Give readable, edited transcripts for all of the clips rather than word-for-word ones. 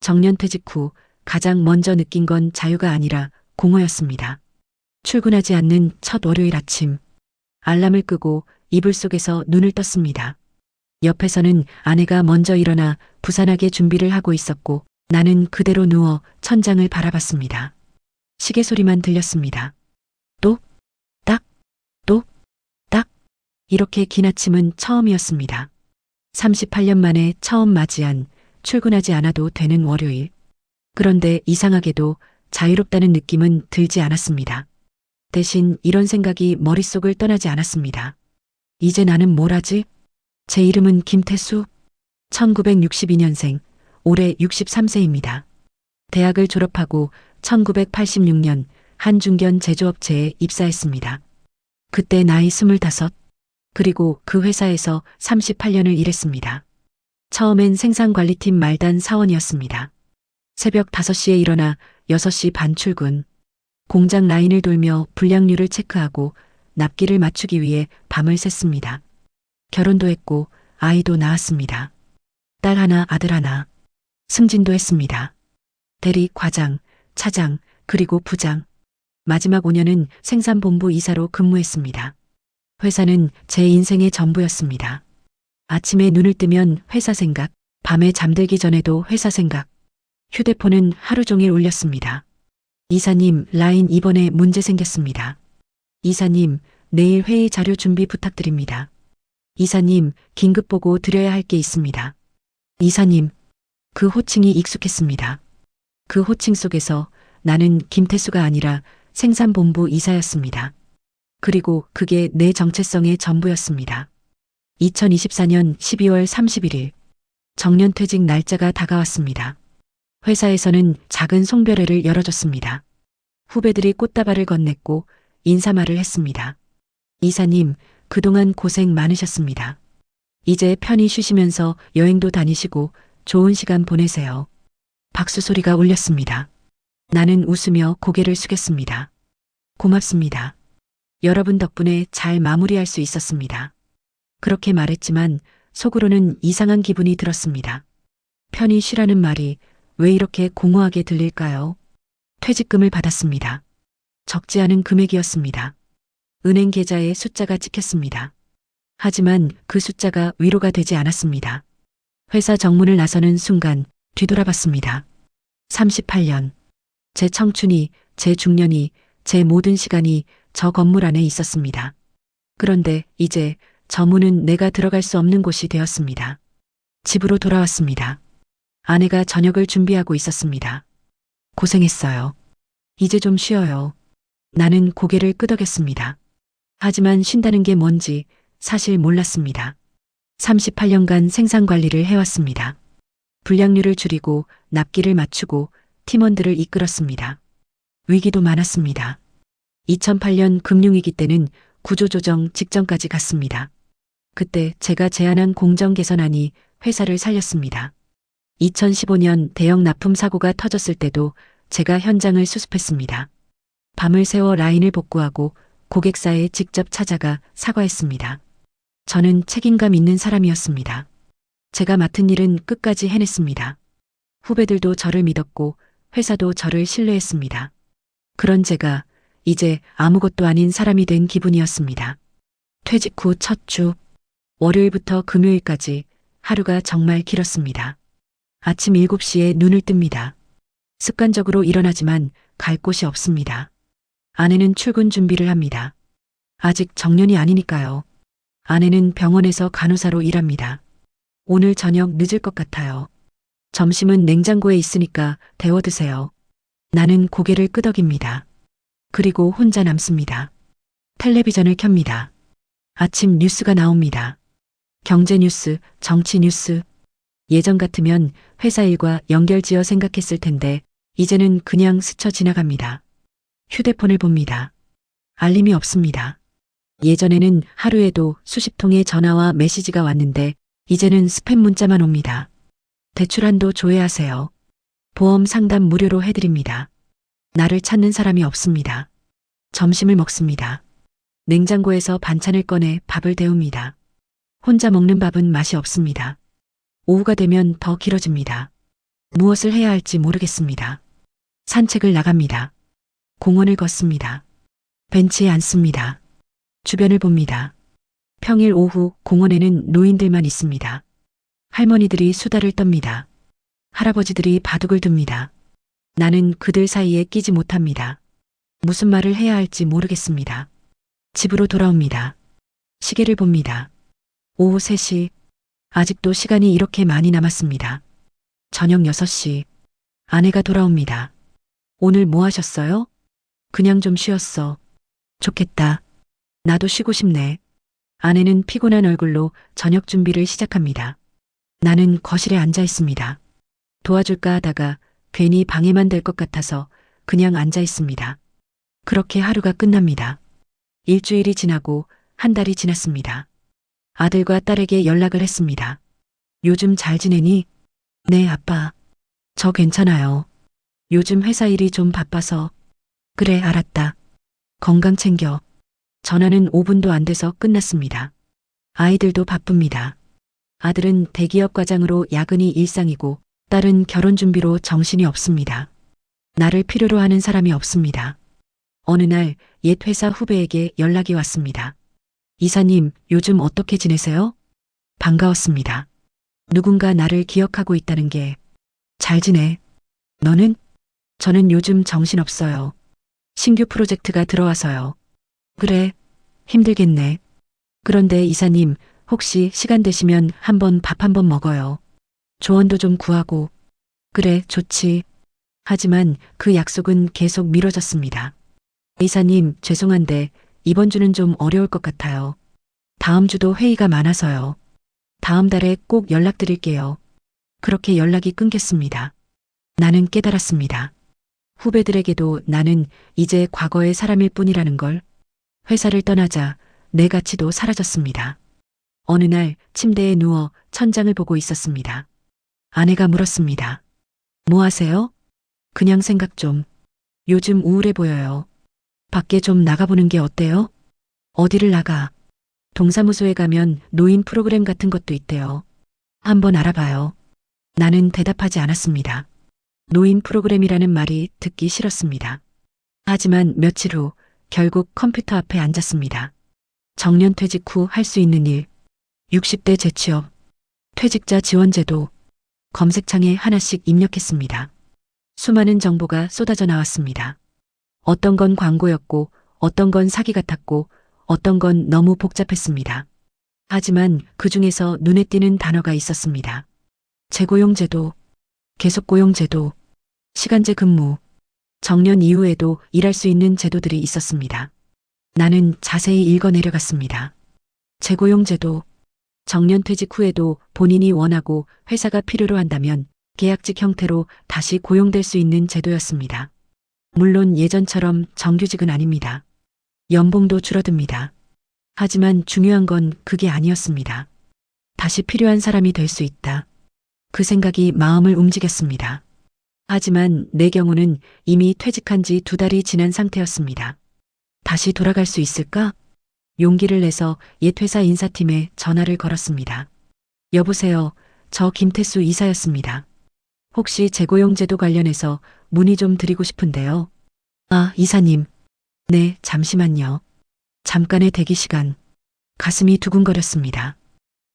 정년퇴직 후 가장 먼저 느낀 건 자유가 아니라 공허였습니다. 출근하지 않는 첫 월요일 아침, 알람을 끄고 이불 속에서 눈을 떴습니다. 옆에서는 아내가 먼저 일어나 부산하게 준비를 하고 있었고 나는 그대로 누워 천장을 바라봤습니다. 시계 소리만 들렸습니다. 똑, 딱, 똑, 딱. 이렇게 긴 아침은 처음이었습니다. 38년 만에 처음 맞이한 출근하지 않아도 되는 월요일. 그런데 이상하게도 자유롭다는 느낌은 들지 않았습니다. 대신 이런 생각이 머릿속을 떠나지 않았습니다. 이제 나는 뭘 하지? 제 이름은 김태수. 1962년생, 올해 63세입니다. 대학을 졸업하고 1986년 한중견 제조업체에 입사했습니다. 그때 나이 25, 그리고 그 회사에서 38년을 일했습니다. 처음엔 생산관리팀 말단 사원이었습니다. 새벽 5시에 일어나 6시 반 출근. 공장 라인을 돌며 불량률을 체크하고 납기를 맞추기 위해 밤을 샜습니다. 결혼도 했고 아이도 낳았습니다. 딸 하나, 아들 하나. 승진도 했습니다. 대리, 과장, 차장, 그리고 부장. 마지막 5년은 생산본부 이사로 근무했습니다. 회사는 제 인생의 전부였습니다. 아침에 눈을 뜨면 회사 생각, 밤에 잠들기 전에도 회사 생각. 휴대폰은 하루 종일 울렸습니다. 이사님, 라인 이번에 문제 생겼습니다. 이사님, 내일 회의 자료 준비 부탁드립니다. 이사님, 긴급 보고 드려야 할 게 있습니다. 이사님, 그 호칭이 익숙했습니다. 그 호칭 속에서 나는 김태수가 아니라 생산본부 이사였습니다. 그리고 그게 내 정체성의 전부였습니다. 2024년 12월 31일, 정년퇴직 날짜가 다가왔습니다. 회사에서는 작은 송별회를 열어줬습니다. 후배들이 꽃다발을 건넸고 인사말을 했습니다. 이사님, 그동안 고생 많으셨습니다. 이제 편히 쉬시면서 여행도 다니시고 좋은 시간 보내세요. 박수 소리가 울렸습니다. 나는 웃으며 고개를 숙였습니다. 고맙습니다. 여러분 덕분에 잘 마무리할 수 있었습니다. 그렇게 말했지만 속으로는 이상한 기분이 들었습니다. 편히 쉬라는 말이 왜 이렇게 공허하게 들릴까요? 퇴직금을 받았습니다. 적지 않은 금액이었습니다. 은행 계좌에 숫자가 찍혔습니다. 하지만 그 숫자가 위로가 되지 않았습니다. 회사 정문을 나서는 순간 뒤돌아봤습니다. 38년. 제 청춘이, 제 중년이, 제 모든 시간이 저 건물 안에 있었습니다. 그런데 이제 저 문은 내가 들어갈 수 없는 곳이 되었습니다. 집으로 돌아왔습니다. 아내가 저녁을 준비하고 있었습니다. 고생했어요. 이제 좀 쉬어요. 나는 고개를 끄덕였습니다. 하지만 쉰다는 게 뭔지 사실 몰랐습니다. 38년간 생산 관리를 해왔습니다. 불량률을 줄이고 납기를 맞추고 팀원들을 이끌었습니다. 위기도 많았습니다. 2008년 금융위기 때는 구조조정 직전까지 갔습니다. 그때 제가 제안한 공정 개선안이 회사를 살렸습니다. 2015년 대형 납품 사고가 터졌을 때도 제가 현장을 수습했습니다. 밤을 새워 라인을 복구하고 고객사에 직접 찾아가 사과했습니다. 저는 책임감 있는 사람이었습니다. 제가 맡은 일은 끝까지 해냈습니다. 후배들도 저를 믿었고 회사도 저를 신뢰했습니다. 그런 제가 이제 아무것도 아닌 사람이 된 기분이었습니다. 퇴직 후 첫 주, 월요일부터 금요일까지 하루가 정말 길었습니다. 아침 7시에 눈을 뜹니다. 습관적으로 일어나지만 갈 곳이 없습니다. 아내는 출근 준비를 합니다. 아직 정년이 아니니까요. 아내는 병원에서 간호사로 일합니다. 오늘 저녁 늦을 것 같아요. 점심은 냉장고에 있으니까 데워 드세요. 나는 고개를 끄덕입니다. 그리고 혼자 남습니다. 텔레비전을 켭니다. 아침 뉴스가 나옵니다. 경제 뉴스, 정치 뉴스. 예전 같으면 회사 일과 연결지어 생각했을 텐데 이제는 그냥 스쳐 지나갑니다. 휴대폰을 봅니다. 알림이 없습니다. 예전에는 하루에도 수십 통의 전화와 메시지가 왔는데 이제는 스팸 문자만 옵니다. 대출 한도 조회하세요. 보험 상담 무료로 해드립니다. 나를 찾는 사람이 없습니다. 점심을 먹습니다. 냉장고에서 반찬을 꺼내 밥을 데웁니다. 혼자 먹는 밥은 맛이 없습니다. 오후가 되면 더 길어집니다. 무엇을 해야 할지 모르겠습니다. 산책을 나갑니다. 공원을 걷습니다. 벤치에 앉습니다. 주변을 봅니다. 평일 오후 공원에는 노인들만 있습니다. 할머니들이 수다를 떱니다. 할아버지들이 바둑을 둡니다. 나는 그들 사이에 끼지 못합니다. 무슨 말을 해야 할지 모르겠습니다. 집으로 돌아옵니다. 시계를 봅니다. 오후 3시. 아직도 시간이 이렇게 많이 남았습니다. 저녁 6시. 아내가 돌아옵니다. 오늘 뭐 하셨어요? 그냥 좀 쉬었어. 좋겠다. 나도 쉬고 싶네. 아내는 피곤한 얼굴로 저녁 준비를 시작합니다. 나는 거실에 앉아 있습니다. 도와줄까 하다가 괜히 방해만 될 것 같아서 그냥 앉아 있습니다. 그렇게 하루가 끝납니다. 일주일이 지나고 한 달이 지났습니다. 아들과 딸에게 연락을 했습니다. 요즘 잘 지내니? 네, 아빠. 저 괜찮아요. 요즘 회사 일이 좀 바빠서. 그래, 알았다. 건강 챙겨. 전화는 5분도 안 돼서 끝났습니다. 아이들도 바쁩니다. 아들은 대기업 과장으로 야근이 일상이고 딸은 결혼 준비로 정신이 없습니다. 나를 필요로 하는 사람이 없습니다. 어느 날 옛 회사 후배에게 연락이 왔습니다. 이사님, 요즘 어떻게 지내세요? 반가웠습니다. 누군가 나를 기억하고 있다는 게. 잘 지내. 너는? 저는 요즘 정신없어요. 신규 프로젝트가 들어와서요. 그래, 힘들겠네. 그런데 이사님, 혹시 시간 되시면 한번 밥 한번 먹어요. 조언도 좀 구하고. 그래, 좋지. 하지만 그 약속은 계속 미뤄졌습니다. 이사님, 죄송한데 이번 주는 좀 어려울 것 같아요. 다음 주도 회의가 많아서요. 다음 달에 꼭 연락드릴게요. 그렇게 연락이 끊겼습니다. 나는 깨달았습니다. 후배들에게도 나는 이제 과거의 사람일 뿐이라는 걸. 회사를 떠나자 내 가치도 사라졌습니다. 어느 날 침대에 누워 천장을 보고 있었습니다. 아내가 물었습니다. 뭐 하세요? 그냥 생각 좀. 요즘 우울해 보여요. 밖에 좀 나가보는 게 어때요? 어디를 나가? 동사무소에 가면 노인 프로그램 같은 것도 있대요. 한번 알아봐요. 나는 대답하지 않았습니다. 노인 프로그램이라는 말이 듣기 싫었습니다. 하지만 며칠 후 결국 컴퓨터 앞에 앉았습니다. 정년퇴직 후 할 수 있는 일, 60대 재취업, 퇴직자 지원제도, 검색창에 하나씩 입력했습니다. 수많은 정보가 쏟아져 나왔습니다. 어떤 건 광고였고, 어떤 건 사기 같았고, 어떤 건 너무 복잡했습니다. 하지만 그 중에서 눈에 띄는 단어가 있었습니다. 재고용제도, 계속고용제도, 시간제 근무, 정년 이후에도 일할 수 있는 제도들이 있었습니다. 나는 자세히 읽어 내려갔습니다. 재고용제도, 정년퇴직 후에도 본인이 원하고 회사가 필요로 한다면 계약직 형태로 다시 고용될 수 있는 제도였습니다. 물론 예전처럼 정규직은 아닙니다. 연봉도 줄어듭니다. 하지만 중요한 건 그게 아니었습니다. 다시 필요한 사람이 될 수 있다. 그 생각이 마음을 움직였습니다. 하지만 내 경우는 이미 퇴직한 지 2달이 지난 상태였습니다. 다시 돌아갈 수 있을까? 용기를 내서 옛 회사 인사팀에 전화를 걸었습니다. 여보세요. 저 김태수 이사였습니다. 혹시 재고용제도 관련해서 문의 좀 드리고 싶은데요. 아, 이사님. 네, 잠시만요. 잠깐의 대기 시간. 가슴이 두근거렸습니다.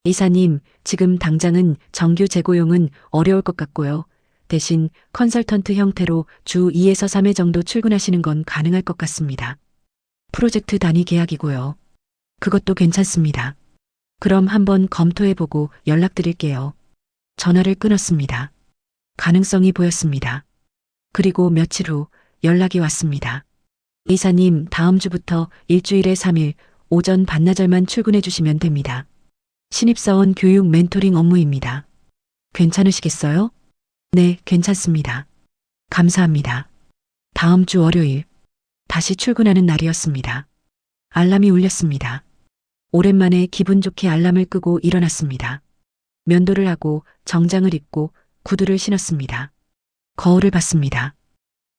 이사님, 지금 당장은 정규 재고용은 어려울 것 같고요. 대신 컨설턴트 형태로 주 2에서 3회 정도 출근하시는 건 가능할 것 같습니다. 프로젝트 단위 계약이고요. 그것도 괜찮습니다. 그럼 한번 검토해보고 연락드릴게요. 전화를 끊었습니다. 가능성이 보였습니다. 그리고 며칠 후 연락이 왔습니다. 이사님, 다음 주부터 일주일에 3일 오전 반나절만 출근해 주시면 됩니다. 신입사원 교육 멘토링 업무입니다. 괜찮으시겠어요? 네, 괜찮습니다. 감사합니다. 다음 주 월요일, 다시 출근하는 날이었습니다. 알람이 울렸습니다. 오랜만에 기분 좋게 알람을 끄고 일어났습니다. 면도를 하고 정장을 입고 구두를 신었습니다. 거울을 봤습니다.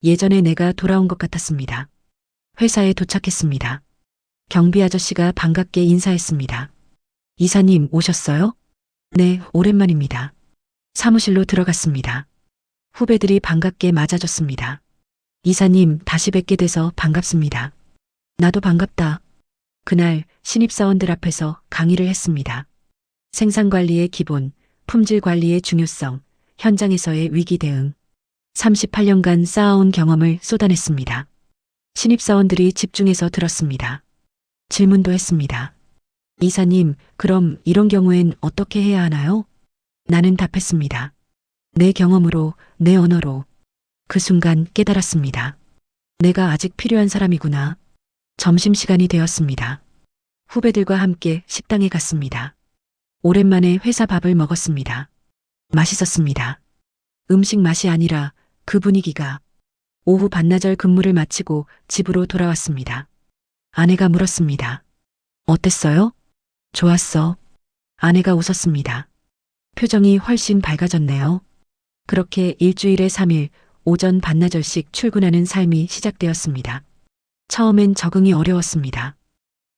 예전에 내가 돌아온 것 같았습니다. 회사에 도착했습니다. 경비 아저씨가 반갑게 인사했습니다. 이사님 오셨어요? 네, 오랜만입니다. 사무실로 들어갔습니다. 후배들이 반갑게 맞아줬습니다. 이사님, 다시 뵙게 돼서 반갑습니다. 나도 반갑다. 그날 신입사원들 앞에서 강의를 했습니다. 생산관리의 기본, 품질 관리의 중요성, 현장에서의 위기 대응. 38년간 쌓아온 경험을 쏟아냈습니다. 신입사원들이 집중해서 들었습니다. 질문도 했습니다. 이사님, 그럼 이런 경우엔 어떻게 해야 하나요? 나는 답했습니다. 내 경험으로, 내 언어로. 그 순간 깨달았습니다. 내가 아직 필요한 사람이구나. 점심시간이 되었습니다. 후배들과 함께 식당에 갔습니다. 오랜만에 회사 밥을 먹었습니다. 맛있었습니다. 음식 맛이 아니라 그 분위기가. 오후 반나절 근무를 마치고 집으로 돌아왔습니다. 아내가 물었습니다. 어땠어요? 좋았어. 아내가 웃었습니다. 표정이 훨씬 밝아졌네요. 그렇게 일주일에 3일 오전 반나절씩 출근하는 삶이 시작되었습니다. 처음엔 적응이 어려웠습니다.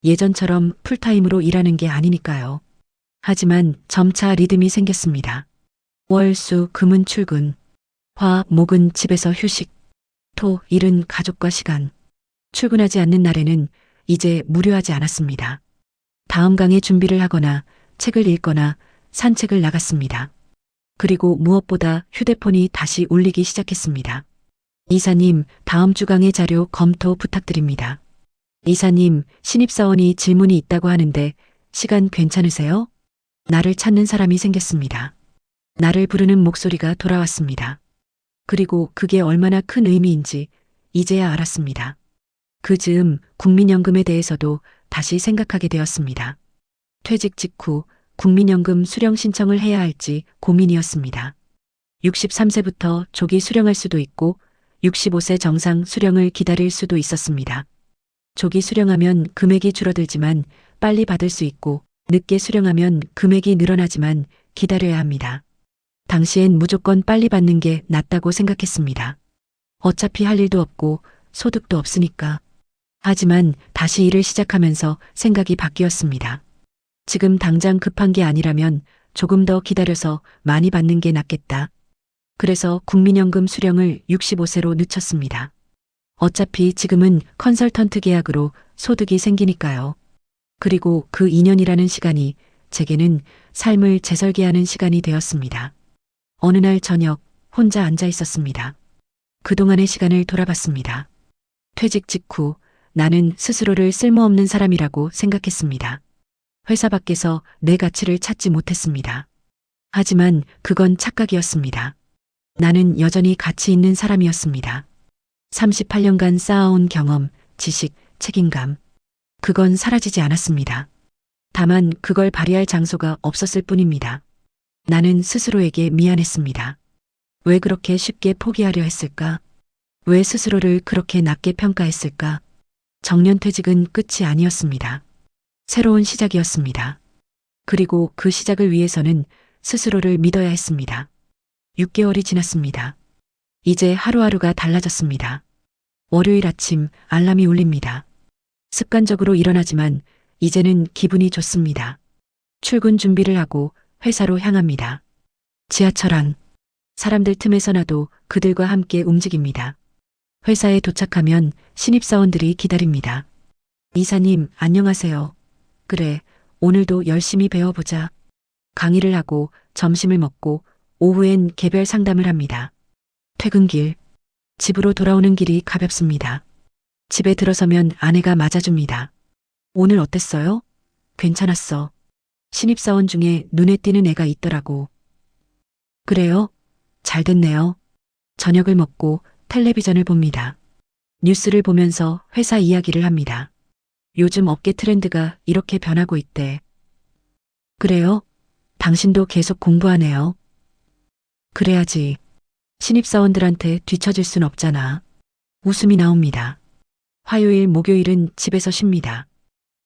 예전처럼 풀타임으로 일하는 게 아니니까요. 하지만 점차 리듬이 생겼습니다. 월, 수, 금은 출근. 화, 목은 집에서 휴식. 토, 일은 가족과 시간. 출근하지 않는 날에는 이제 무료하지 않았습니다. 다음 강의 준비를 하거나 책을 읽거나 산책을 나갔습니다. 그리고 무엇보다 휴대폰이 다시 울리기 시작했습니다. 이사님, 다음 주 강의 자료 검토 부탁드립니다. 이사님, 신입사원이 질문이 있다고 하는데 시간 괜찮으세요? 나를 찾는 사람이 생겼습니다. 나를 부르는 목소리가 돌아왔습니다. 그리고 그게 얼마나 큰 의미인지 이제야 알았습니다. 그 즈음 국민연금에 대해서도 다시 생각하게 되었습니다. 퇴직 직후 국민연금 수령 신청을 해야 할지 고민이었습니다. 63세부터 조기 수령할 수도 있고 65세 정상 수령을 기다릴 수도 있었습니다. 조기 수령하면 금액이 줄어들지만 빨리 받을 수 있고 늦게 수령하면 금액이 늘어나지만 기다려야 합니다. 당시엔 무조건 빨리 받는 게 낫다고 생각했습니다. 어차피 할 일도 없고 소득도 없으니까. 하지만 다시 일을 시작하면서 생각이 바뀌었습니다. 지금 당장 급한 게 아니라면 조금 더 기다려서 많이 받는 게 낫겠다. 그래서 국민연금 수령을 65세로 늦췄습니다. 어차피 지금은 컨설턴트 계약으로 소득이 생기니까요. 그리고 그 2년이라는 시간이 제게는 삶을 재설계하는 시간이 되었습니다. 어느 날 저녁 혼자 앉아 있었습니다. 그동안의 시간을 돌아봤습니다. 퇴직 직후 나는 스스로를 쓸모없는 사람이라고 생각했습니다. 회사 밖에서 내 가치를 찾지 못했습니다. 하지만 그건 착각이었습니다. 나는 여전히 가치 있는 사람이었습니다. 38년간 쌓아온 경험, 지식, 책임감. 그건 사라지지 않았습니다. 다만 그걸 발휘할 장소가 없었을 뿐입니다. 나는 스스로에게 미안했습니다. 왜 그렇게 쉽게 포기하려 했을까? 왜 스스로를 그렇게 낮게 평가했을까? 정년퇴직은 끝이 아니었습니다. 새로운 시작이었습니다. 그리고 그 시작을 위해서는 스스로를 믿어야 했습니다. 6개월이 지났습니다. 이제 하루하루가 달라졌습니다. 월요일 아침 알람이 울립니다. 습관적으로 일어나지만 이제는 기분이 좋습니다. 출근 준비를 하고 회사로 향합니다. 지하철 안. 사람들 틈에서 나도 그들과 함께 움직입니다. 회사에 도착하면 신입사원들이 기다립니다. 이사님, 안녕하세요. 그래, 오늘도 열심히 배워보자. 강의를 하고 점심을 먹고 오후엔 개별 상담을 합니다. 퇴근길. 집으로 돌아오는 길이 가볍습니다. 집에 들어서면 아내가 맞아줍니다. 오늘 어땠어요? 괜찮았어. 신입사원 중에 눈에 띄는 애가 있더라고. 그래요? 잘 됐네요. 저녁을 먹고 텔레비전을 봅니다. 뉴스를 보면서 회사 이야기를 합니다. 요즘 업계 트렌드가 이렇게 변하고 있대. 그래요? 당신도 계속 공부하네요. 그래야지. 신입사원들한테 뒤처질 순 없잖아. 웃음이 나옵니다. 화요일, 목요일은 집에서 쉽니다.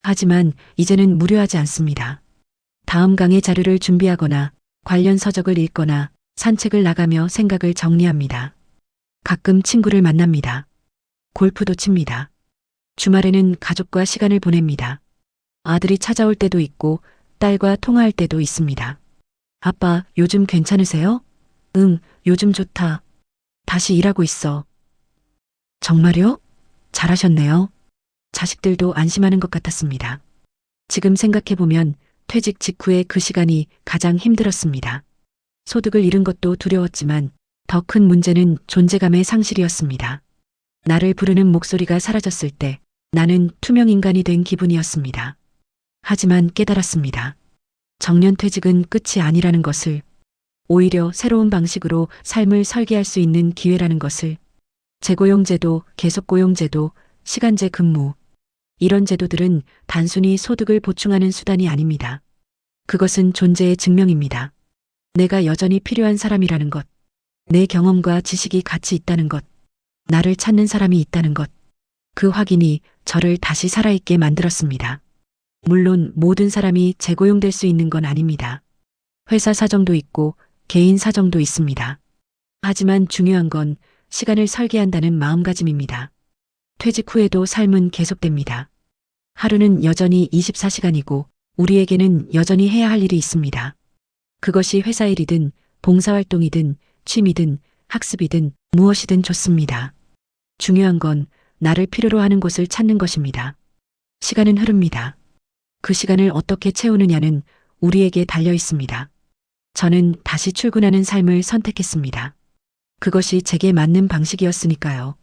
하지만 이제는 무료하지 않습니다. 다음 강의 자료를 준비하거나 관련 서적을 읽거나 산책을 나가며 생각을 정리합니다. 가끔 친구를 만납니다. 골프도 칩니다. 주말에는 가족과 시간을 보냅니다. 아들이 찾아올 때도 있고 딸과 통화할 때도 있습니다. 아빠, 요즘 괜찮으세요? 응, 요즘 좋다. 다시 일하고 있어. 정말요? 잘하셨네요. 자식들도 안심하는 것 같았습니다. 지금 생각해보면 퇴직 직후의 그 시간이 가장 힘들었습니다. 소득을 잃은 것도 두려웠지만 더 큰 문제는 존재감의 상실이었습니다. 나를 부르는 목소리가 사라졌을 때 나는 투명 인간이 된 기분이었습니다. 하지만 깨달았습니다. 정년퇴직은 끝이 아니라는 것을, 오히려 새로운 방식으로 삶을 설계할 수 있는 기회라는 것을. 재고용제도, 계속고용제도, 시간제 근무, 이런 제도들은 단순히 소득을 보충하는 수단이 아닙니다. 그것은 존재의 증명입니다. 내가 여전히 필요한 사람이라는 것, 내 경험과 지식이 가치 있다는 것, 나를 찾는 사람이 있다는 것, 그 확인이 저를 다시 살아있게 만들었습니다. 물론 모든 사람이 재고용될 수 있는 건 아닙니다. 회사 사정도 있고 개인 사정도 있습니다. 하지만 중요한 건 시간을 설계한다는 마음가짐입니다. 퇴직 후에도 삶은 계속됩니다. 하루는 여전히 24시간이고 우리에게는 여전히 해야 할 일이 있습니다. 그것이 회사 일이든 봉사활동이든 취미든 학습이든 무엇이든 좋습니다. 중요한 건 나를 필요로 하는 곳을 찾는 것입니다. 시간은 흐릅니다. 그 시간을 어떻게 채우느냐는 우리에게 달려 있습니다. 저는 다시 출근하는 삶을 선택했습니다. 그것이 제게 맞는 방식이었으니까요.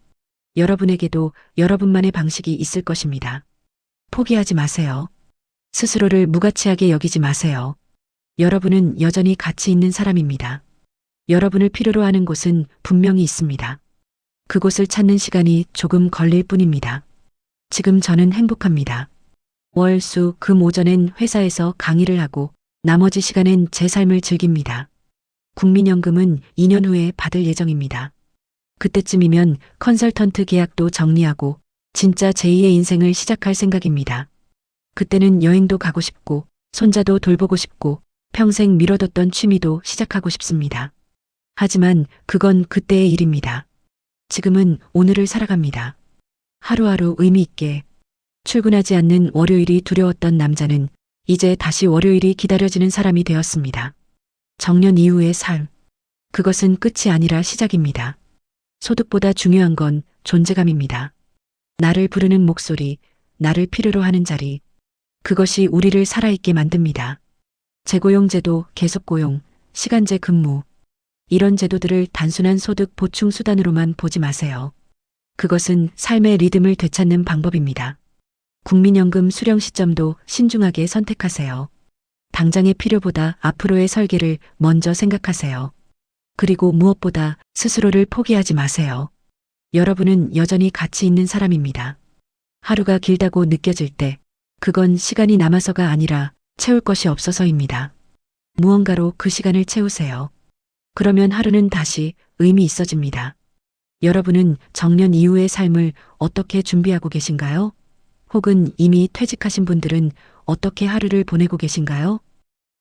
여러분에게도 여러분만의 방식이 있을 것입니다. 포기하지 마세요. 스스로를 무가치하게 여기지 마세요. 여러분은 여전히 가치 있는 사람입니다. 여러분을 필요로 하는 곳은 분명히 있습니다. 그곳을 찾는 시간이 조금 걸릴 뿐입니다. 지금 저는 행복합니다. 월, 수, 금 오전엔 회사에서 강의를 하고 나머지 시간엔 제 삶을 즐깁니다. 국민연금은 2년 후에 받을 예정입니다. 그때쯤이면 컨설턴트 계약도 정리하고 진짜 제2의 인생을 시작할 생각입니다. 그때는 여행도 가고 싶고 손자도 돌보고 싶고 평생 미뤄뒀던 취미도 시작하고 싶습니다. 하지만 그건 그때의 일입니다. 지금은 오늘을 살아갑니다. 하루하루 의미 있게. 출근하지 않는 월요일이 두려웠던 남자는 이제 다시 월요일이 기다려지는 사람이 되었습니다. 정년 이후의 삶. 그것은 끝이 아니라 시작입니다. 소득보다 중요한 건 존재감입니다. 나를 부르는 목소리, 나를 필요로 하는 자리. 그것이 우리를 살아있게 만듭니다. 재고용제도, 계속고용, 시간제 근무. 이런 제도들을 단순한 소득 보충 수단으로만 보지 마세요. 그것은 삶의 리듬을 되찾는 방법입니다. 국민연금 수령 시점도 신중하게 선택하세요. 당장의 필요보다 앞으로의 설계를 먼저 생각하세요. 그리고 무엇보다 스스로를 포기하지 마세요. 여러분은 여전히 가치 있는 사람입니다. 하루가 길다고 느껴질 때 그건 시간이 남아서가 아니라 채울 것이 없어서입니다. 무언가로 그 시간을 채우세요. 그러면 하루는 다시 의미 있어집니다. 여러분은 정년 이후의 삶을 어떻게 준비하고 계신가요? 혹은 이미 퇴직하신 분들은 어떻게 하루를 보내고 계신가요?